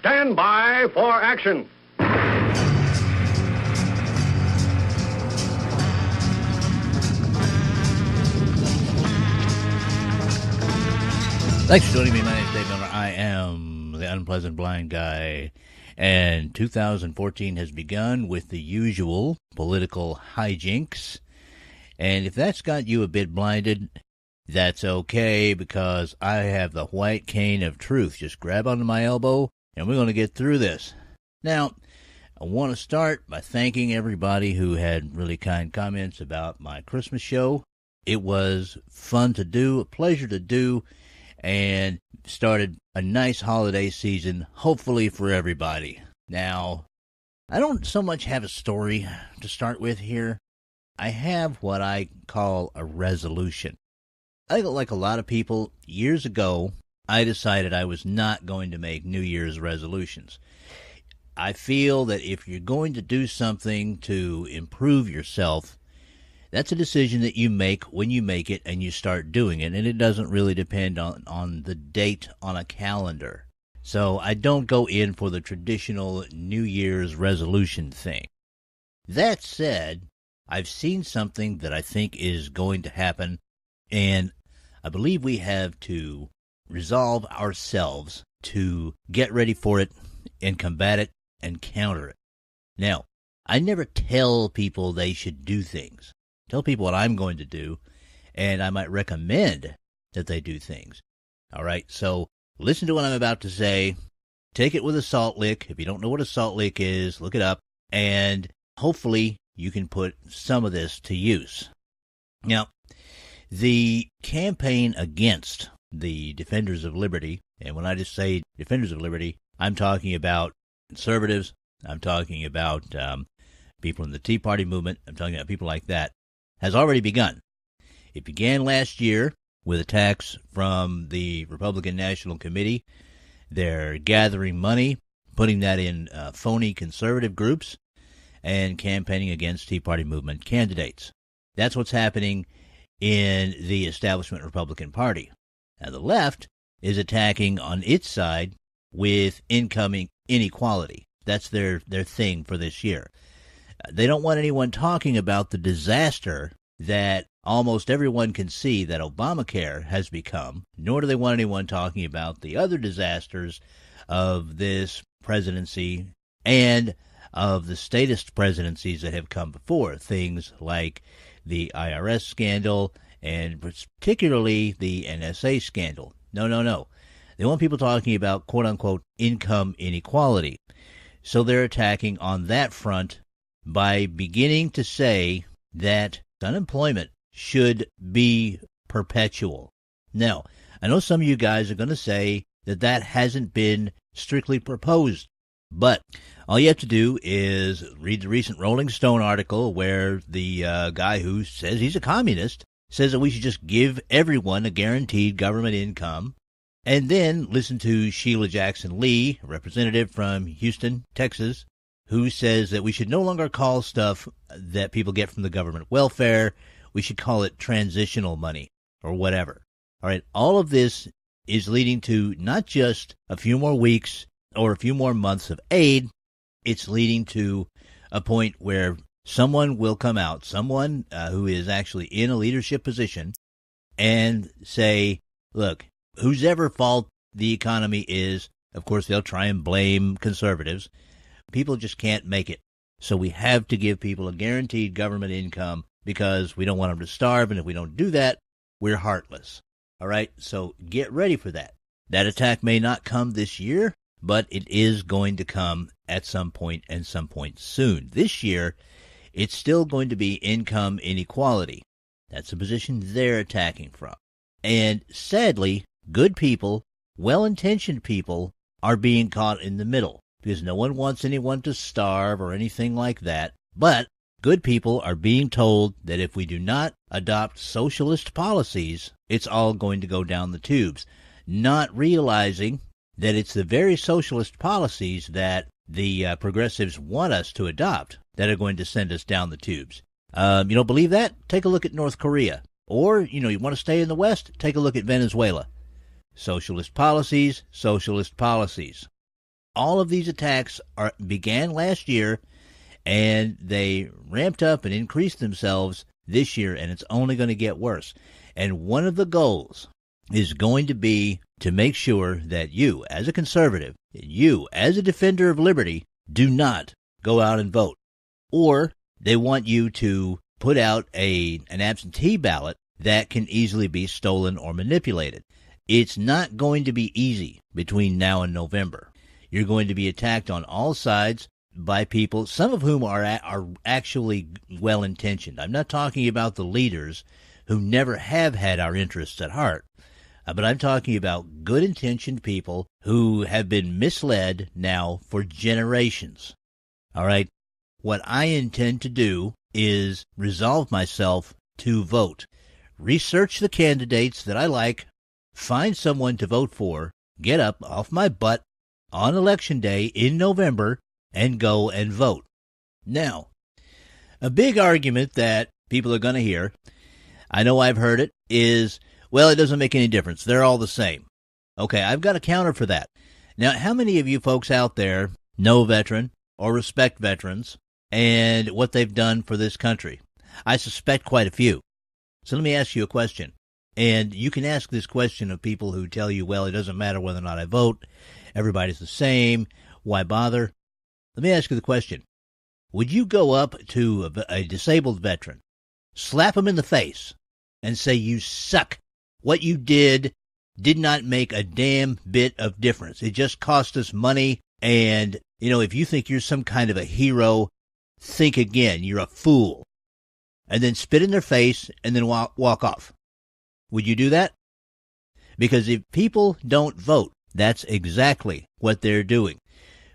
stand by for action. Thanks for joining me. My name is Dave Miller. I am the Unpleasant Blind Guy. And 2014 has begun with the usual political hijinks. And if that's got you a bit blinded, that's okay, because I have the white cane of truth. Just grab onto my elbow, and we're going to get through this. Now, I want to start by thanking everybody who had really kind comments about my Christmas show. It was fun to do, a pleasure to do, and started a nice holiday season, hopefully for everybody. Now, I don't so much have a story to start with here. I have what I call a resolution. I think, like a lot of people, years ago, I decided I was not going to make New Year's resolutions. I feel that if you're going to do something to improve yourself, that's a decision that you make when you make it and you start doing it, and it doesn't really depend on the date on a calendar. So I don't go in for the traditional New Year's resolution thing. That said, I've seen something that I think is going to happen, and I believe we have to resolve ourselves to get ready for it and combat it and counter it. Now, I never tell people they should do things. Tell people what I'm going to do, and I might recommend that they do things. All right, so listen to what I'm about to say. Take it with a salt lick. If you don't know what a salt lick is, look it up, and hopefully you can put some of this to use. Now, the campaign against the Defenders of Liberty, and when I just say Defenders of Liberty, I'm talking about conservatives, I'm talking about people in the Tea Party movement, I'm talking about people like that, has already begun. It began last year with attacks from the Republican National Committee. They're gathering money, putting that in phony conservative groups, and campaigning against Tea Party movement candidates. That's what's happening in the establishment Republican Party. Now, the left is attacking on its side with income inequality. That's their thing for this year. They don't want anyone talking about the disaster that almost everyone can see that Obamacare has become, nor do they want anyone talking about the other disasters of this presidency and of the statist presidencies that have come before, things like the IRS scandal and particularly the NSA scandal. No. They want people talking about, quote-unquote, income inequality. So they're attacking on that front by beginning to say that unemployment should be perpetual. Now, I know some of you guys are going to say that that hasn't been strictly proposed, but all you have to do is read the recent Rolling Stone article where the guy who says he's a communist says that we should just give everyone a guaranteed government income, and then listen to Sheila Jackson Lee, a representative from Houston, Texas, who says that we should no longer call stuff that people get from the government welfare. We should call it transitional money or whatever. All right, all of this is leading to not just a few more weeks or a few more months of aid. It's leading to a point where someone will come out, someone who is actually in a leadership position, and say, look, whose ever fault the economy is, of course, they'll try and blame conservatives. People just can't make it. So we have to give people a guaranteed government income because we don't want them to starve, and if we don't do that, we're heartless. All right, so get ready for that. That attack may not come this year, but it is going to come at some point and some point soon. This year, it's still going to be income inequality. That's the position they're attacking from. And sadly, good people, well-intentioned people, are being caught in the middle because no one wants anyone to starve or anything like that. But good people are being told that if we do not adopt socialist policies, it's all going to go down the tubes, not realizing that it's the very socialist policies that the progressives want us to adopt that are going to send us down the tubes. You don't believe that? Take a look at North Korea. Or, you want to stay in the West? Take a look at Venezuela. Socialist policies, socialist policies. All of these attacks began last year, and they ramped up and increased themselves this year, and it's only going to get worse. And one of the goals is going to be to make sure that you, as a conservative, you, as a defender of liberty, do not go out and vote. Or they want you to put out an absentee ballot that can easily be stolen or manipulated. It's not going to be easy between now and November. You're going to be attacked on all sides by people, some of whom are actually well-intentioned. I'm not talking about the leaders who never have had our interests at heart, but I'm talking about good-intentioned people who have been misled now for generations. All right? What I intend to do is resolve myself to vote. Research the candidates that I like, find someone to vote for, get up off my butt on Election Day in November, and go and vote. Now, a big argument that people are going to hear, I know I've heard it, is, well, it doesn't make any difference. They're all the same. Okay, I've got a counter for that. Now, how many of you folks out there know a veteran or respect veterans and what they've done for this country? I suspect quite a few. So let me ask you a question. And you can ask this question of people who tell you, well, it doesn't matter whether or not I vote. Everybody's the same. Why bother? Let me ask you the question. Would you go up to a disabled veteran, slap him in the face, and say, you suck? What you did not make a damn bit of difference. It just cost us money. And, if you think you're some kind of a hero, think again. You're a fool. And then spit in their face and then walk off. Would you do that? Because if people don't vote, that's exactly what they're doing.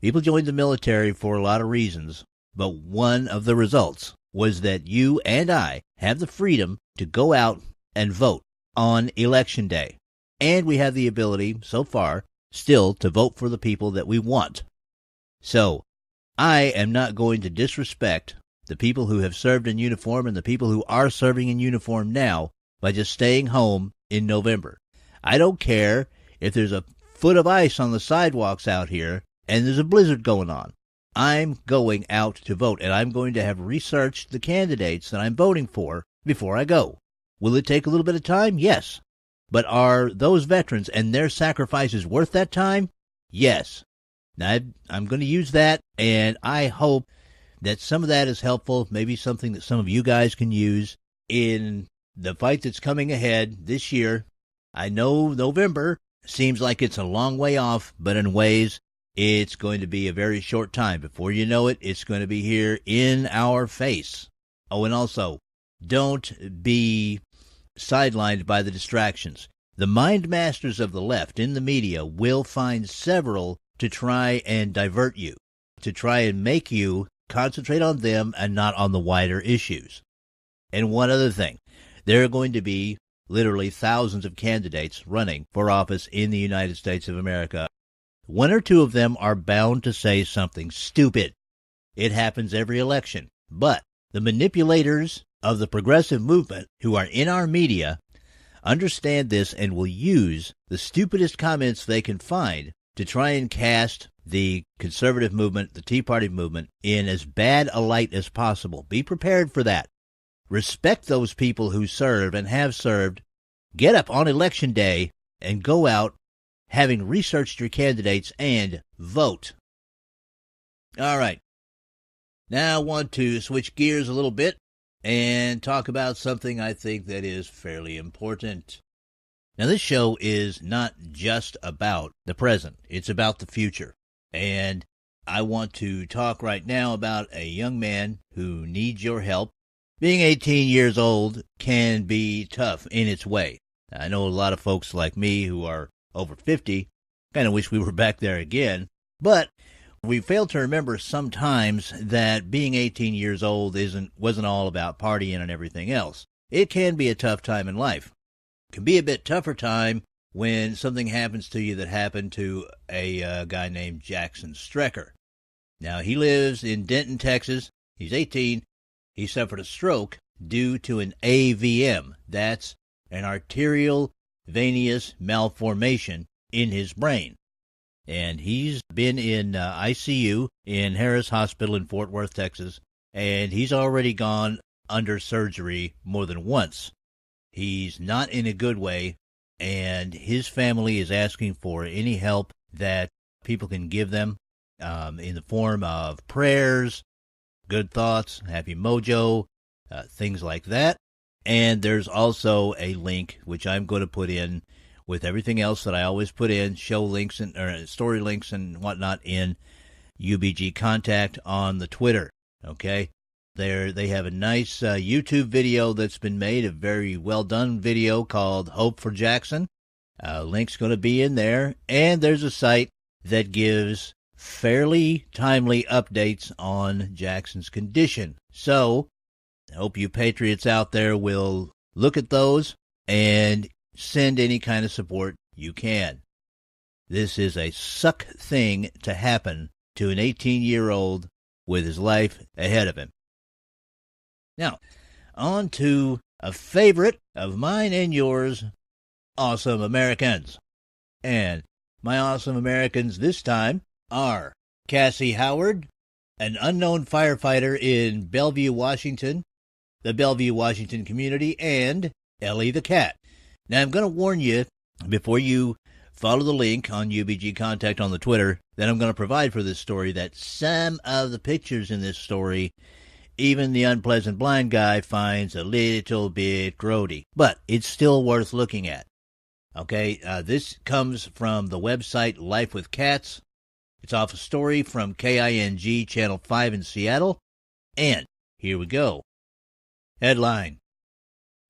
People joined the military for a lot of reasons, but one of the results was that you and I have the freedom to go out and vote on Election Day. And we have the ability, so far, still to vote for the people that we want. So, I am not going to disrespect the people who have served in uniform and the people who are serving in uniform now by just staying home in November. I don't care if there's a foot of ice on the sidewalks out here and there's a blizzard going on. I'm going out to vote, and I'm going to have researched the candidates that I'm voting for before I go. Will it take a little bit of time? Yes. But are those veterans and their sacrifices worth that time? Yes. Now, I'm going to use that, and I hope that some of that is helpful, maybe something that some of you guys can use in the fight that's coming ahead this year. I know November seems like it's a long way off, but in ways, it's going to be a very short time. Before you know it, it's going to be here in our face. Oh, and also, don't be sidelined by the distractions. The mind masters of the left in the media will find several to try and divert you, to try and make you concentrate on them and not on the wider issues. And one other thing, there are going to be literally thousands of candidates running for office in the United States of America. One or two of them are bound to say something stupid. It happens every election. But the manipulators of the progressive movement who are in our media understand this and will use the stupidest comments they can find to try and cast the conservative movement, the Tea Party movement, in as bad a light as possible. Be prepared for that. Respect those people who serve and have served. Get up on Election Day and go out having researched your candidates and vote. All right. Now I want to switch gears a little bit and talk about something I think that is fairly important. Now, this show is not just about the present. It's about the future. And I want to talk right now about a young man who needs your help. Being 18 years old can be tough in its way. I know a lot of folks like me who are over 50 kind of wish we were back there again. But we fail to remember sometimes that being 18 years old wasn't all about partying and everything else. It can be a tough time in life. It can be a bit tougher time when something happens to you that happened to a guy named Jackson Strecker. Now, he lives in Denton, Texas. He's 18. He suffered a stroke due to an AVM. That's an arterial venous malformation in his brain. and he's been in ICU in Harris Hospital in Fort Worth, Texas, and he's already gone under surgery more than once. He's not in a good way, and his family is asking for any help that people can give them in the form of prayers, good thoughts, happy mojo, things like that. And there's also a link, which I'm going to put in with everything else that I always put in, show links and or story links and whatnot in UBG Contact on the Twitter. Okay? They have a nice YouTube video that's been made, a very well done video called Hope for Jackson. Link's going to be in there. And there's a site that gives fairly timely updates on Jackson's condition. So, I hope you patriots out there will look at those and send any kind of support you can. This is a suck thing to happen to an 18-year-old with his life ahead of him. Now, on to a favorite of mine and yours, Awesome Americans. And my Awesome Americans this time are Cassie Howard, an unknown firefighter in Bellevue, Washington, the Bellevue, Washington community, and Ellie the cat. Now, I'm going to warn you, before you follow the link on UBG Contact on the Twitter that I'm going to provide for this story, that some of the pictures in this story, even the unpleasant blind guy finds a little bit grody. But it's still worth looking at. Okay, this comes from the website Life with Cats. It's off a story from KING Channel 5 in Seattle. And here we go. Headline: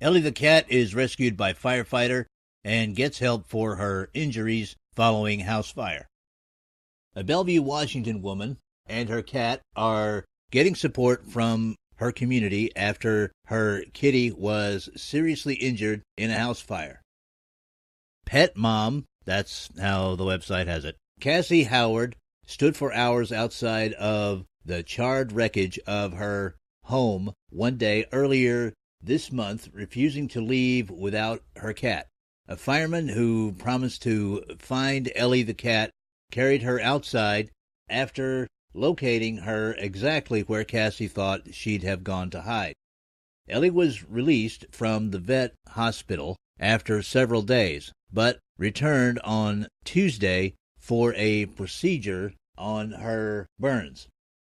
Ellie the cat is rescued by firefighter and gets help for her injuries following house fire. A Bellevue, Washington woman and her cat are getting support from her community after her kitty was seriously injured in a house fire. Pet mom, that's how the website has it, Cassie Howard, stood for hours outside of the charred wreckage of her home one day earlier this month, refusing to leave without her cat. A fireman who promised to find Ellie the cat carried her outside after locating her exactly where Cassie thought she'd have gone to hide. Ellie was released from the vet hospital after several days, but returned on Tuesday for a procedure on her burns.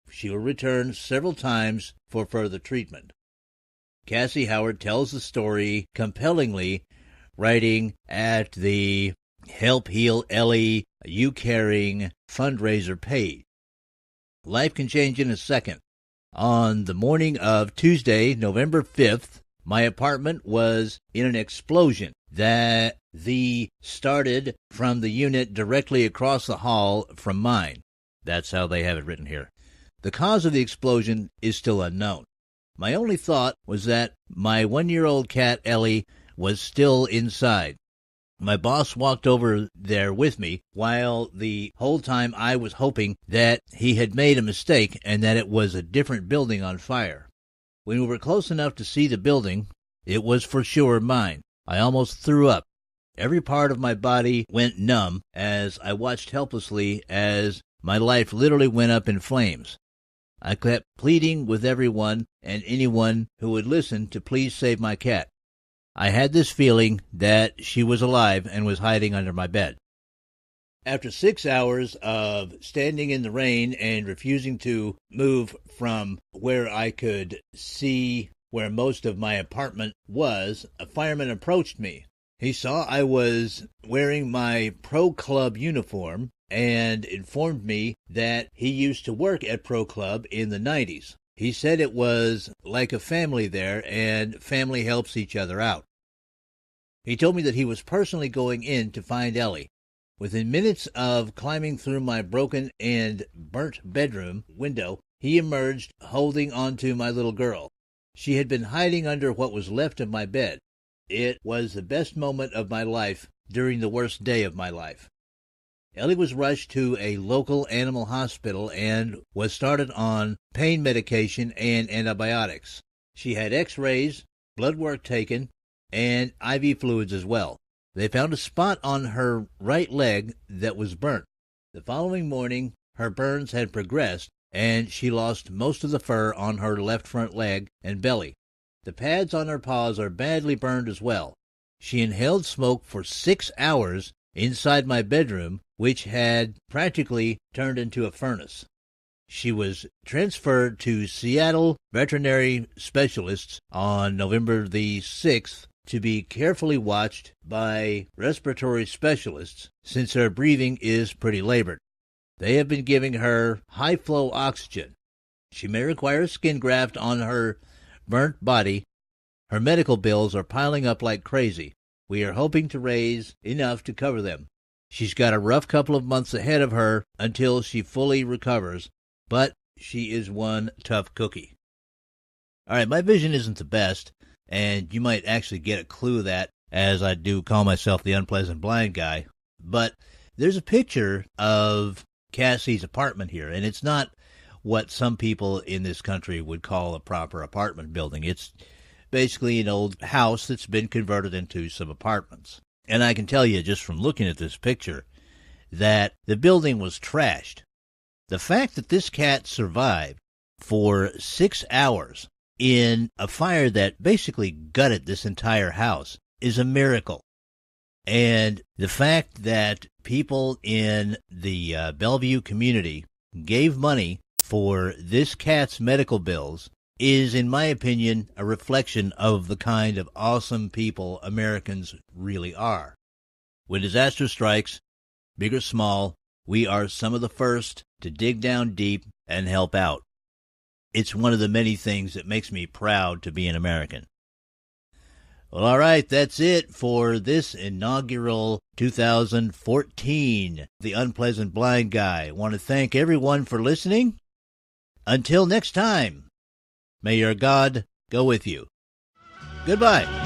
She will return several times for further treatment. Cassie Howard tells the story compellingly, writing at the Help Heal Ellie You Caring fundraiser page. Life can change in a second. On the morning of Tuesday, November 5th, my apartment was in an explosion that started from the unit directly across the hall from mine. That's how they have it written here. The cause of the explosion is still unknown. My only thought was that my 1-year-old cat, Ellie, was still inside. My boss walked over there with me, while the whole time I was hoping that he had made a mistake and that it was a different building on fire. When we were close enough to see the building, it was for sure mine. I almost threw up. Every part of my body went numb as I watched helplessly as my life literally went up in flames. I kept pleading with everyone and anyone who would listen to please save my cat. I had this feeling that she was alive and was hiding under my bed. After 6 hours of standing in the rain and refusing to move from where I could see where most of my apartment was, a fireman approached me. He saw I was wearing my Pro Club uniform and informed me that he used to work at Pro Club in the 90s. He said it was like a family there, and family helps each other out. He told me that he was personally going in to find Ellie. Within minutes of climbing through my broken and burnt bedroom window, he emerged holding onto my little girl. She had been hiding under what was left of my bed. It was the best moment of my life during the worst day of my life. Ellie was rushed to a local animal hospital and was started on pain medication and antibiotics. She had x-rays, blood work taken, and IV fluids as well. They found a spot on her right leg that was burnt. The following morning, her burns had progressed, and she lost most of the fur on her left front leg and belly. The pads on her paws are badly burned as well. She inhaled smoke for 6 hours inside my bedroom, which had practically turned into a furnace. She was transferred to Seattle veterinary specialists on November the 6th to be carefully watched by respiratory specialists since her breathing is pretty labored. They have been giving her high-flow oxygen. She may require a skin graft on her burnt body. Her medical bills are piling up like crazy. We are hoping to raise enough to cover them. She's got a rough couple of months ahead of her until she fully recovers, but she is one tough cookie. All right, my vision isn't the best, and you might actually get a clue of that, as I do call myself the unpleasant blind guy. But there's a picture of Cassie's apartment here, and it's not what some people in this country would call a proper apartment building. It's basically an old house that's been converted into some apartments. And I can tell you just from looking at this picture that the building was trashed. The fact that this cat survived for 6 hours in a fire that basically gutted this entire house is a miracle. And the fact that people in the Bellevue community gave money for this cat's medical bills is, in my opinion, a reflection of the kind of awesome people Americans really are. When disaster strikes, big or small, we are some of the first to dig down deep and help out. It's one of the many things that makes me proud to be an American. Well, all right, that's it for this inaugural 2014, The Unpleasant Blind Guy. I want to thank everyone for listening. Until next time, may your God go with you. Goodbye.